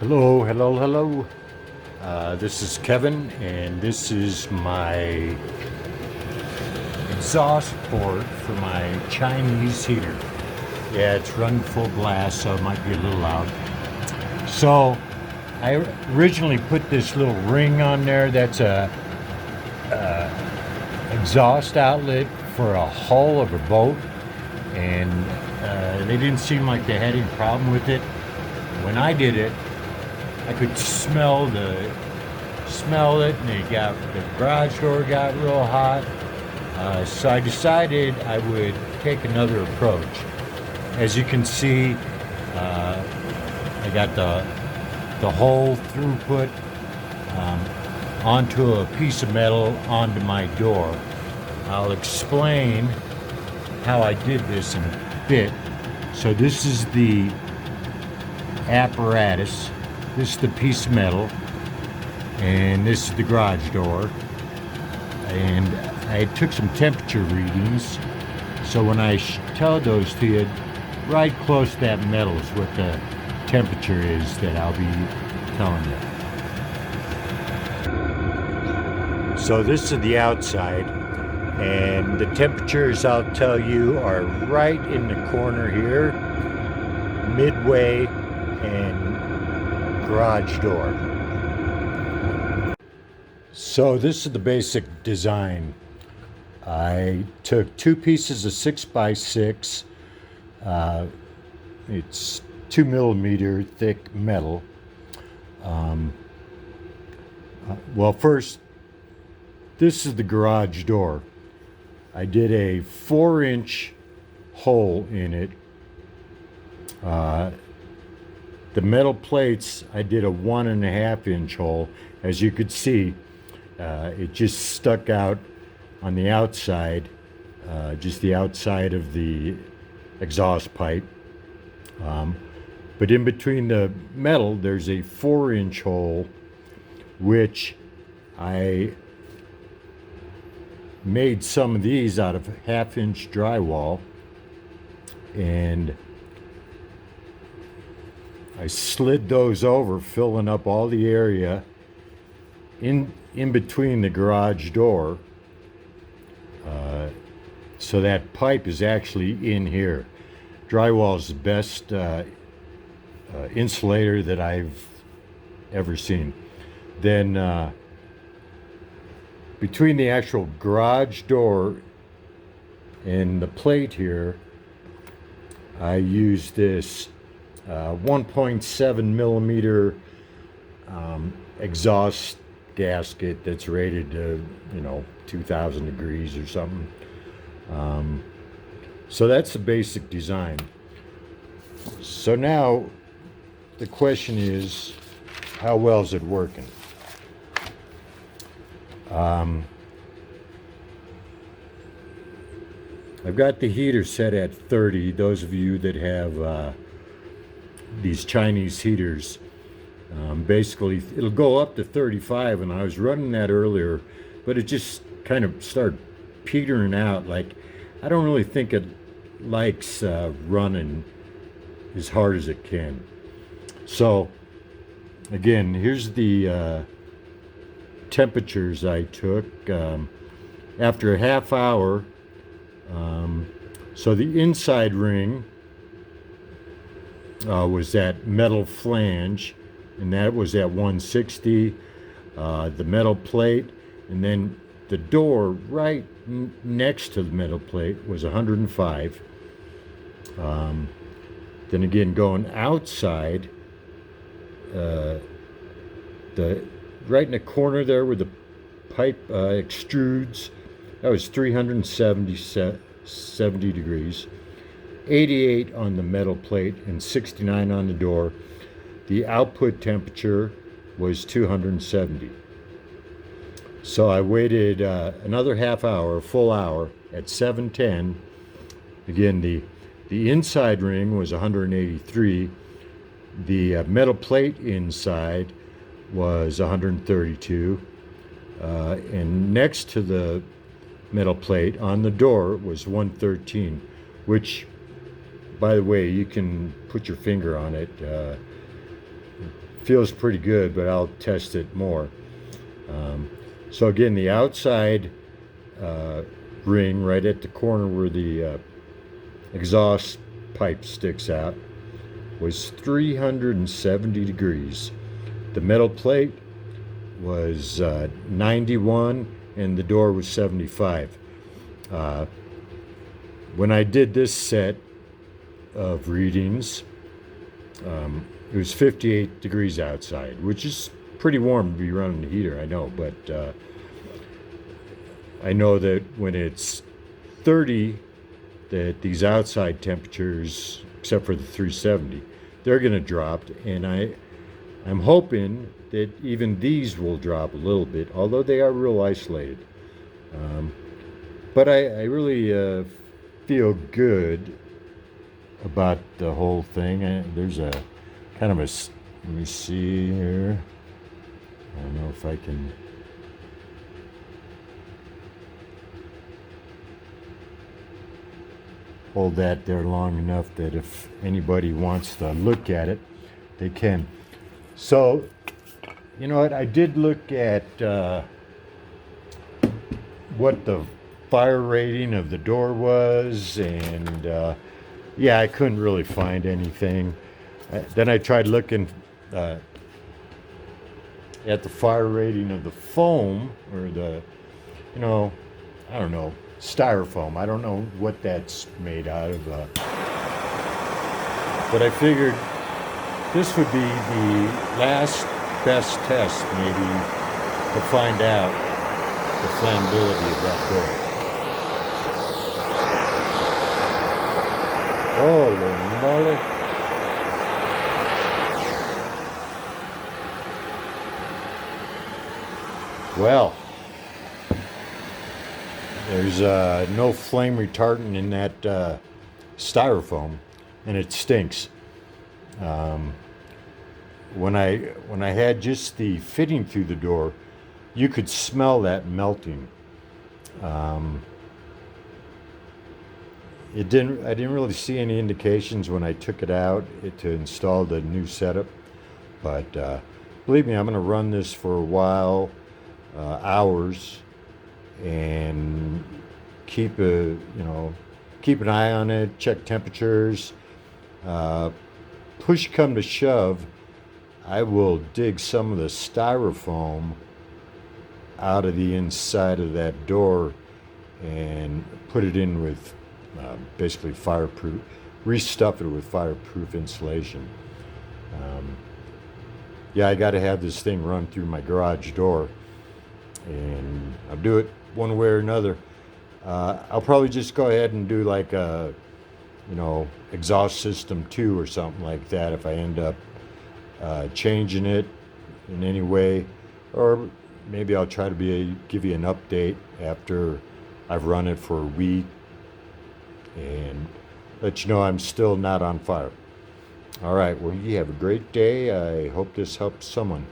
Hello, hello, hello. This is Kevin, and this is my exhaust port for my Chinese heater. Yeah, it's running full blast, so it might be a little loud. So, I originally put this little ring on there that's a exhaust outlet for a hull of a boat, and they didn't seem like they had any problem with it. When I did it, I could smell it, and the garage door got real hot. So I decided I would take another approach. As you can see, I got the whole throughput onto a piece of metal onto my door. I'll explain how I did this in a bit. So this is the apparatus. This is the piece of metal, and this is the garage door. And I took some temperature readings, so when I tell those to you, right close to that metal is what the temperature is that I'll be telling you. So this is the outside, and the temperatures I'll tell you are right in the corner here, midway and garage door. So this is the basic design. I took two pieces of 6x6. It's 2 millimeter thick metal. Well, first, this is the garage door. I did a 4-inch hole in it. The metal plates, I did a 1.5-inch hole. As you could see, it just stuck out on the outside, just the outside of the exhaust pipe. But in between the metal, there's a 4-inch hole, which I made some of these out of 1/2-inch drywall, and I slid those over, filling up all the area in between the garage door. So that pipe is actually in here. Drywall is the best insulator that I've ever seen. Then between the actual garage door and the plate here, I used this 1.7 millimeter exhaust gasket that's rated to 2,000 degrees or something. So that's the basic design. So now the question is, how well is it working? I've got the heater set at 30. Those of you that have these Chinese heaters, basically it'll go up to 35, and I was running that earlier, but it just kind of started petering out. Like, I don't really think it likes running as hard as it can. So again, here's the temperatures I took after a half hour. So the inside ring was that metal flange, and that was at 160. The metal plate, and then the door right next to the metal plate was 105. Then again, going outside, the right in the corner there where the pipe extrudes, that was 370 degrees. 88 on the metal plate and 69 on the door. The output temperature was 270. So I waited another half hour, a full hour, at 7:10. Again, the inside ring was 183. The metal plate inside was 132. And next to the metal plate on the door was 113, which, by the way, you can put your finger on it. feels pretty good, but I'll test it more. So again, the outside ring right at the corner where the exhaust pipe sticks out was 370 degrees. The metal plate was 91 and the door was 75. When I did this set of readings, it was 58 degrees outside, which is pretty warm to be running the heater, I know, but I know that when it's 30, that these outside temperatures, except for the 370, they're going to drop, and I'm hoping that even these will drop a little bit, although they are real isolated. But I really feel good about the whole thing. There's a kind of a, let me see here. I don't know if I can. Hold that there long enough that if anybody wants to look at it, they can. So, you know what? I did look at what the fire rating of the door was, and yeah, I couldn't really find anything. Then I tried looking at the fire rating of the foam, or the, you know, I don't know, styrofoam. I don't know what that's made out of. But I figured this would be the last best test, maybe, to find out the flammability of that door. Holy moly. Well, there's no flame retardant in that styrofoam, and it stinks. When I had just the fitting through the door, you could smell that melting. I didn't really see any indications when I took it out to install the new setup, but believe me, I'm going to run this for a while, hours, and keep an eye on it, check temperatures. Push come to shove, I will dig some of the styrofoam out of the inside of that door and put it in with basically fireproof, restuff it with fireproof insulation. Yeah, I got to have this thing run through my garage door, and I'll do it one way or another. I'll probably just go ahead and do like a, exhaust system 2 or something like that if I end up changing it in any way, or maybe I'll try to give you an update after I've run it for a week and let you know I'm still not on fire. All right, well, you have a great day. I hope this helps someone.